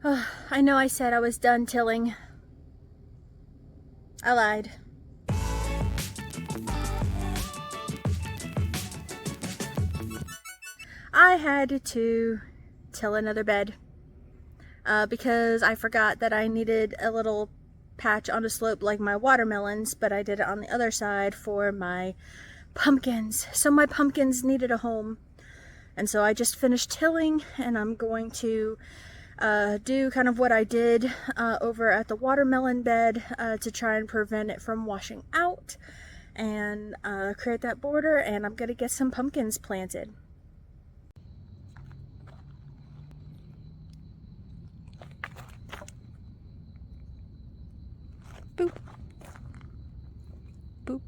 I know I said I was done tilling. I lied. I had to till another bed because I forgot that I needed a little patch on a slope like my watermelons, but I did it on the other side for my pumpkins. So my pumpkins needed a home. And so I just finished tilling, and I'm going to do kind of what I did over at the watermelon bed to try and prevent it from washing out and create that border, and I'm going to get some pumpkins planted. Boop. Boop.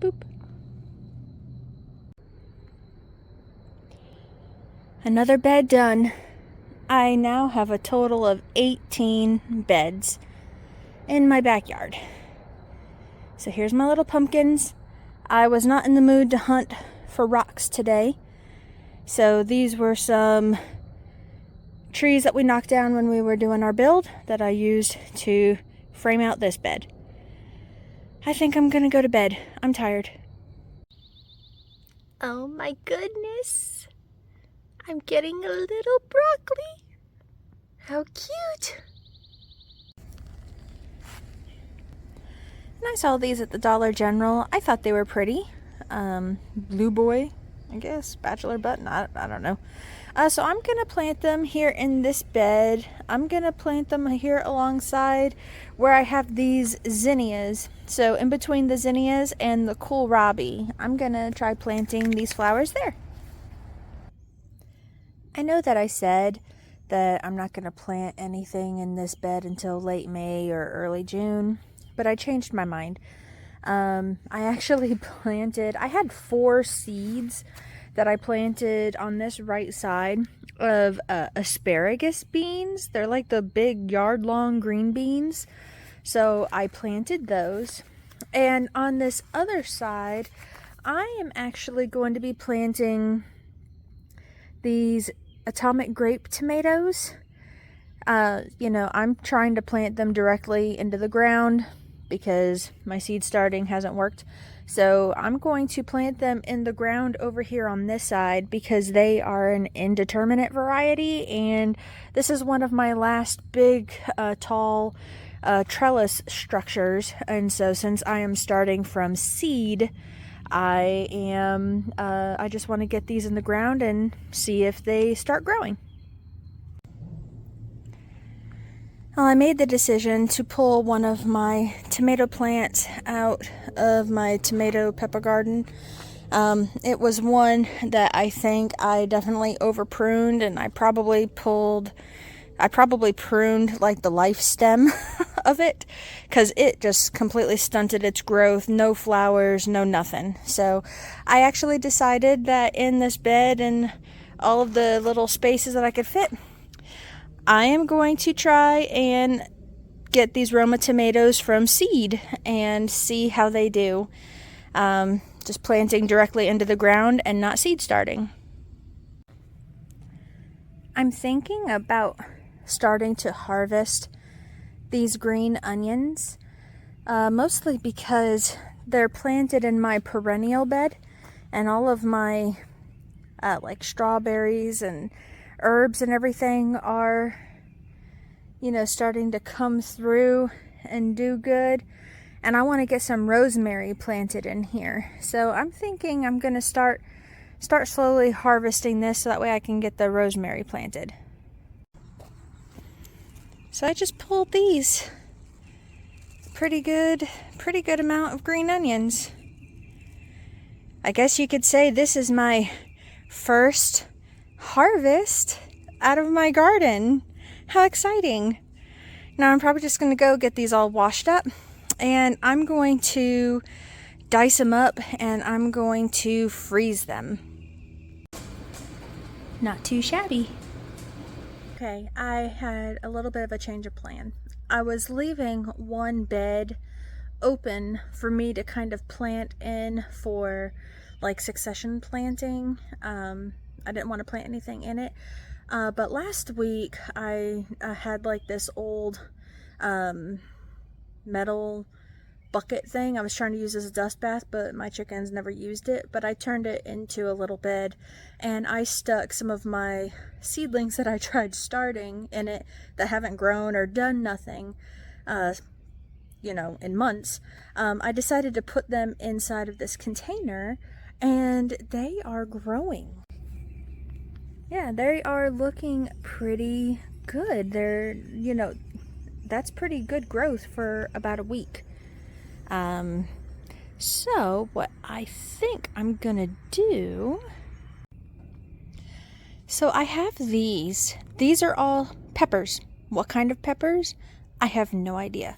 Boop. Another bed done. I now have a total of 18 beds in my backyard. So here's my little pumpkins. I was not in the mood to hunt for rocks today. So these were some trees that we knocked down when we were doing our build that I used to frame out this bed. I think I'm gonna go to bed. I'm tired. Oh my goodness. I'm getting a little broccoli. How cute. And I saw these at the Dollar General. I thought they were pretty. Blue boy, I guess, bachelor button, I don't know. So I'm gonna plant them here in this bed. I'm gonna plant them here alongside where I have these zinnias. So in between the zinnias and the kohlrabi, I'm gonna try planting these flowers there. I know that I said that I'm not gonna plant anything in this bed until late May or early June, but I changed my mind. I actually planted, I had 4 seeds that I planted on this right side of asparagus beans. They're like the big yard-long green beans. So I planted those. And on this other side, I am actually going to be planting these atomic grape tomatoes. I'm trying to plant them directly into the ground because my seed starting hasn't worked. So I'm going to plant them in the ground over here on this side because they are an indeterminate variety, and this is one of my last big tall trellis structures. And so since I am starting from seed, I just want to get these in the ground and see if they start growing. Well, I made the decision to pull one of my tomato plants out of my tomato pepper garden. It was one that I think I definitely over pruned, and I probably pruned like the life stem of it because it just completely stunted its growth. No flowers, no nothing. So I actually decided that in this bed and all of the little spaces that I could fit, I am going to try and get these Roma tomatoes from seed and see how they do. Just planting directly into the ground and not seed starting. I'm thinking about starting to harvest these onion onions, mostly because they're planted in my perennial bed, and all of my like strawberries and herbs and everything are, starting to come through and do good. And I want to get some rosemary planted in here. So I'm thinking I'm going to start slowly harvesting this so that way I can get the rosemary planted. So I just pulled these. Pretty good amount of green onions. I guess you could say this is my first harvest out of my garden. How exciting. Now I'm probably just going to go get these all washed up, and I'm going to dice them up and I'm going to freeze them. Not too shabby. Okay, I had a little bit of a change of plan. I was leaving one bed open for me to kind of plant in for like succession planting. I didn't want to plant anything in it. But last week I had like this old metal bucket thing I was trying to use as a dust bath, but my chickens never used it. But I turned it into a little bed, and I stuck some of my seedlings that I tried starting in it that haven't grown or done nothing, in months. I decided to put them inside of this container, and they are growing. Yeah, they are looking pretty good. They're, that's pretty good growth for about a week. So what I think I'm gonna do, so I have these are all peppers. What kind of peppers? I have no idea.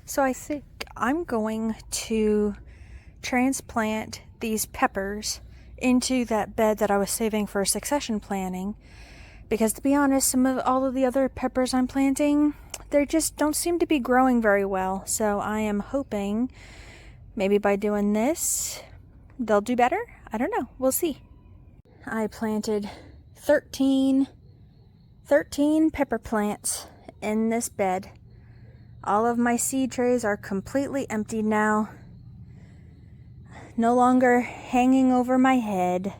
So I think I'm going to transplant these peppers into that bed that I was saving for succession planting, because to be honest, all of the other peppers I'm planting, they just don't seem to be growing very well. So I am hoping maybe by doing this, they'll do better. I don't know. We'll see. I planted 13 pepper plants in this bed. All of my seed trays are completely empty now. No longer hanging over my head.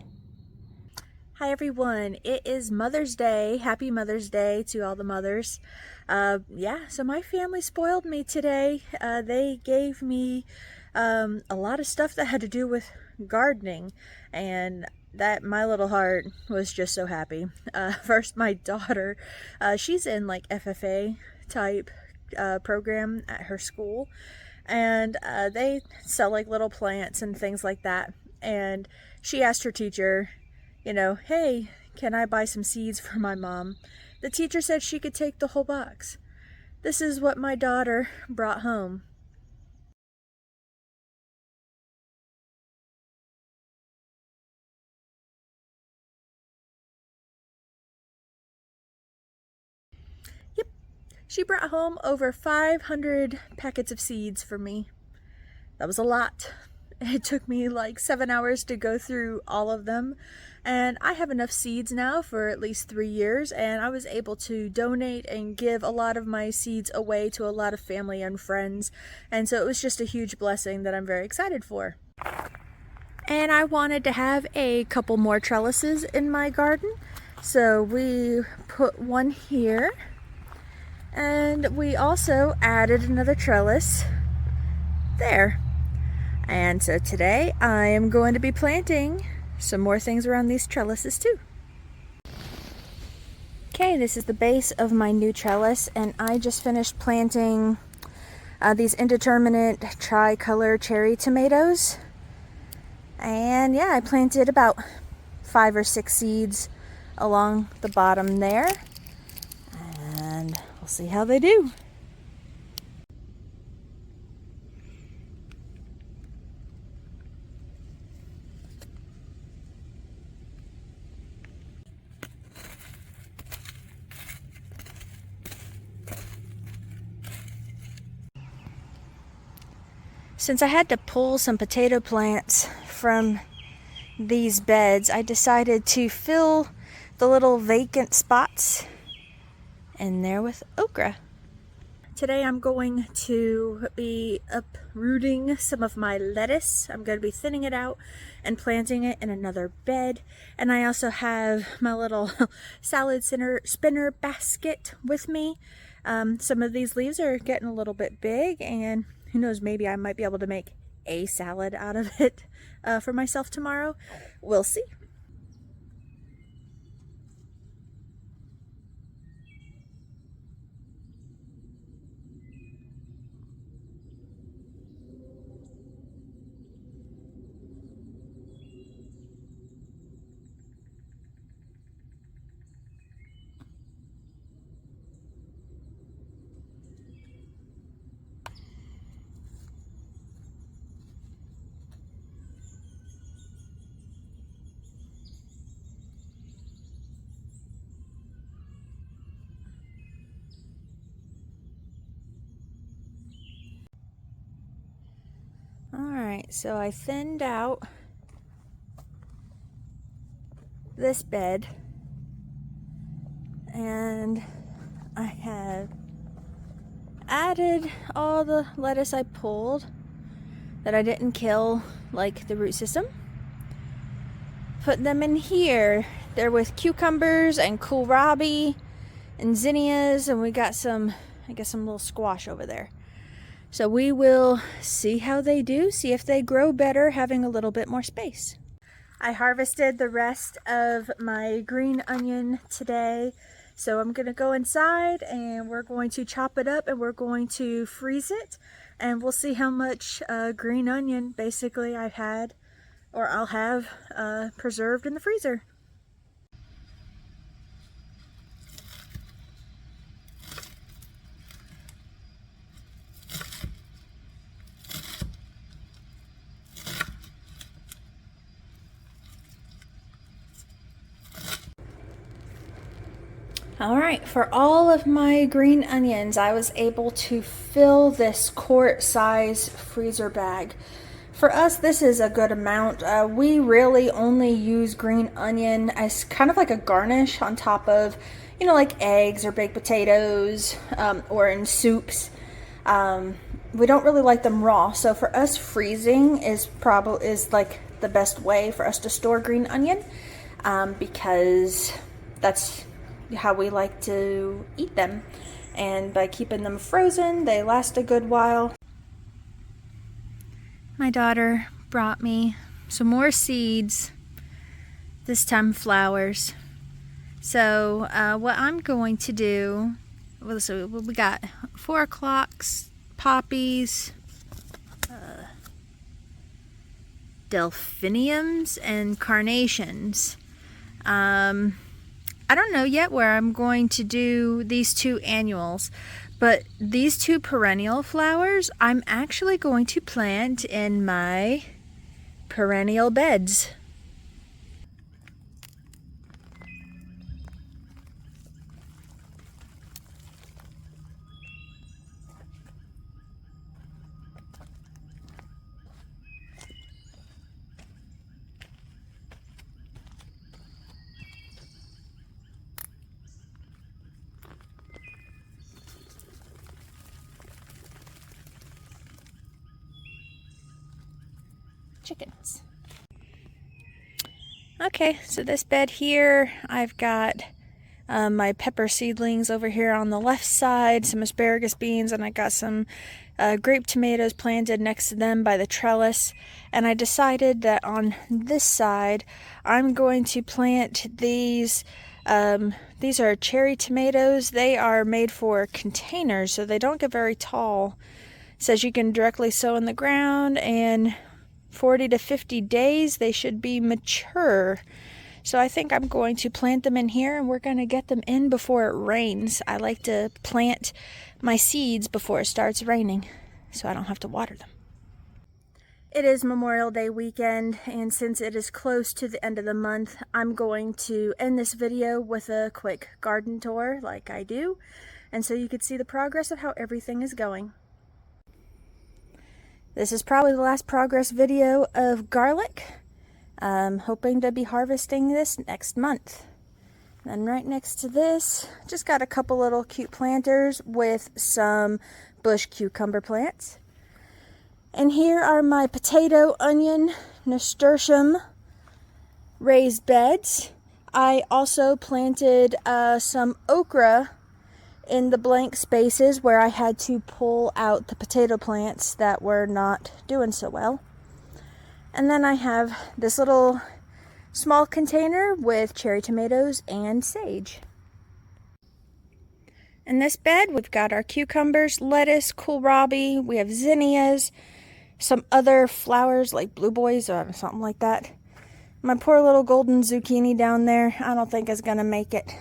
Hi everyone, it is Mother's Day. Happy Mother's Day to all the mothers. So my family spoiled me today. They gave me a lot of stuff that had to do with gardening, and that my little heart was just so happy. First, my daughter, she's in like FFA type program at her school, and they sell like little plants and things like that. And she asked her teacher, hey, can I buy some seeds for my mom? The teacher said she could take the whole box. This is what my daughter brought home. Yep, she brought home over 500 packets of seeds for me. That was a lot. It took me like 7 hours to go through all of them, and I have enough seeds now for at least 3 years, and I was able to donate and give a lot of my seeds away to a lot of family and friends, and so it was just a huge blessing that I'm very excited for. And I wanted to have a couple more trellises in my garden, so we put one here, and we also added another trellis there. And so today I am going to be planting some more things around these trellises too. Okay, this is the base of my new trellis, and I just finished planting these indeterminate tricolor cherry tomatoes. And yeah, I planted about 5 or 6 seeds along the bottom there, and we'll see how they do. Since I had to pull some potato plants from these beds, I decided to fill the little vacant spots in there with okra. Today I'm going to be uprooting some of my lettuce. I'm going to be thinning it out and planting it in another bed. And I also have my little salad spinner basket with me. Some of these leaves are getting a little bit big, and who knows, maybe I might be able to make a salad out of it for myself tomorrow. We'll see. Alright, so I thinned out this bed, and I have added all the lettuce I pulled that I didn't kill, like the root system. Put them in here. They're with cucumbers and kohlrabi and zinnias, and we got some, I guess, some little squash over there. So we will see how they do, see if they grow better having a little bit more space. I harvested the rest of my green onion today, so I'm gonna go inside and we're going to chop it up and we're going to freeze it, and we'll see how much green onion basically I've had, or I'll have preserved in the freezer. All right, for all of my green onions, I was able to fill this quart size freezer bag. For us, this is a good amount. We really only use green onion as kind of like a garnish on top of, you know, like eggs or baked potatoes, or in soups. We don't really like them raw, so for us, freezing is like the best way for us to store green onion, because that's how we like to eat them, and by keeping them frozen they last a good while. My daughter brought me some more seeds, this time flowers. So what I'm going to do, so we got 4 o'clocks, poppies, delphiniums, and carnations. I don't know yet where I'm going to do these 2 annuals, but these 2 perennial flowers I'm actually going to plant in my perennial beds. Chickens. Okay, so this bed here, I've got my pepper seedlings over here on the left side, some asparagus beans, and I got some grape tomatoes planted next to them by the trellis. And I decided that on this side, I'm going to plant these. These are cherry tomatoes. They are made for containers, so they don't get very tall. It says you can directly sow in the ground, and 40 to 50 days they should be mature. So I think I'm going to plant them in here, and we're going to get them in before it rains. I like to plant my seeds before it starts raining so I don't have to water them. It is Memorial Day weekend, and since it is close to the end of the month, I'm going to end this video with a quick garden tour like I do, and so you can see the progress of how everything is going. This is probably the last progress video of garlic. I'm hoping to be harvesting this next month. And right next to this, just got a couple little cute planters with some bush cucumber plants. And here are my potato, onion, nasturtium raised beds. I also planted some okra in the blank spaces where I had to pull out the potato plants that were not doing so well. And then I have this little small container with cherry tomatoes and sage. In this bed, we've got our cucumbers, lettuce, kohlrabi, we have zinnias, some other flowers like blue boys or something like that. My poor little golden zucchini down there, I don't think is gonna make it.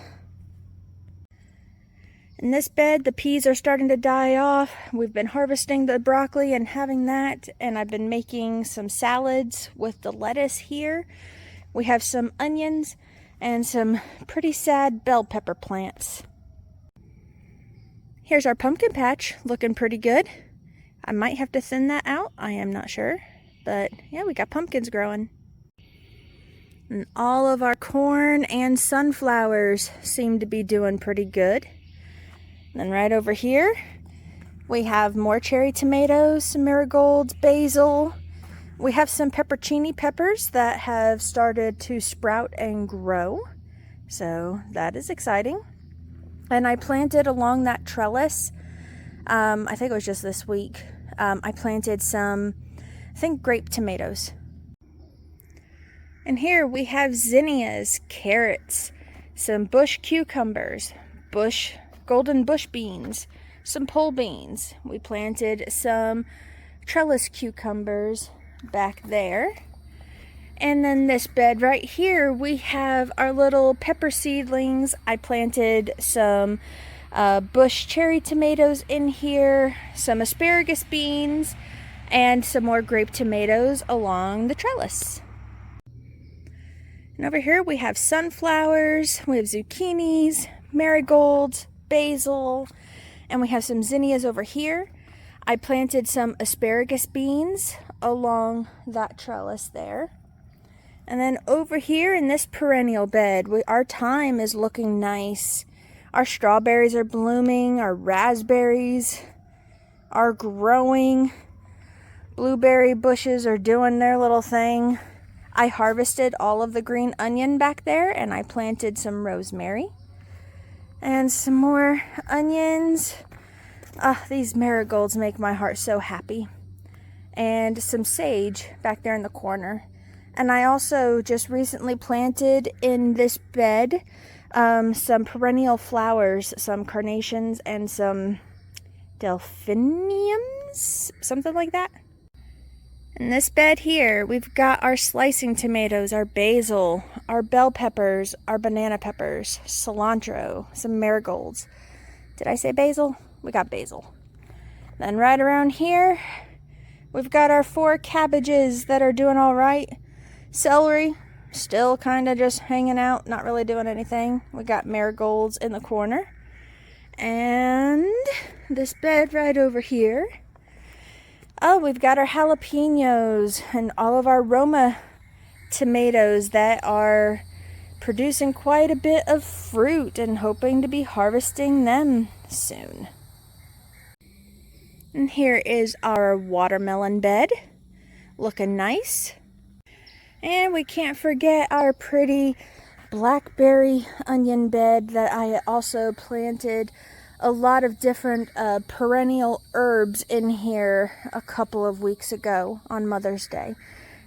In this bed, the peas are starting to die off. We've been harvesting the broccoli and having that, and I've been making some salads with the lettuce here. We have some onions and some pretty sad bell pepper plants. Here's our pumpkin patch, looking pretty good. I might have to thin that out, I am not sure. But yeah, we got pumpkins growing. And all of our corn and sunflowers seem to be doing pretty good. And then right over here, we have more cherry tomatoes, some marigolds, basil. We have some peppercini peppers that have started to sprout and grow. So that is exciting. And I planted along that trellis, I think it was just this week, I planted some, I think, grape tomatoes. And here we have zinnias, carrots, some bush cucumbers, golden bush beans, some pole beans. We planted some trellis cucumbers back there. And then this bed right here, we have our little pepper seedlings. I planted some bush cherry tomatoes in here, some asparagus beans, and some more grape tomatoes along the trellis. And over here we have sunflowers, we have zucchinis, marigolds, basil, and we have some zinnias over here. I planted some asparagus beans along that trellis there. And then over here in this perennial bed, our thyme is looking nice. Our strawberries are blooming, our raspberries are growing. Blueberry bushes are doing their little thing. I harvested all of the green onion back there, and I planted some rosemary. And some more onions. These marigolds make my heart so happy. And some sage back there in the corner. And I also just recently planted in this bed some perennial flowers, some carnations and some delphiniums, something like that. In this bed here, we've got our slicing tomatoes, our basil, our bell peppers, our banana peppers, cilantro, some marigolds. Did I say basil? We got basil. Then right around here, we've got our 4 cabbages that are doing all right. Celery, still kind of just hanging out, not really doing anything. We got marigolds in the corner. And this bed right over here. Oh, we've got our jalapenos and all of our Roma tomatoes that are producing quite a bit of fruit, and hoping to be harvesting them soon. And here is our watermelon bed, looking nice. And we can't forget our pretty blackberry onion bed that I also planted a lot of different perennial herbs in here a couple of weeks ago on Mother's Day.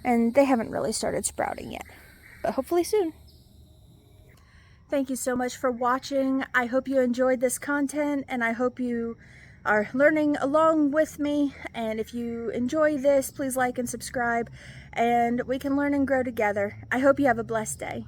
And they haven't really started sprouting yet, but hopefully soon. Thank you so much for watching. I hope you enjoyed this content, and I hope you are learning along with me. And if you enjoy this, please like and subscribe, and we can learn and grow together. I hope you have a blessed day.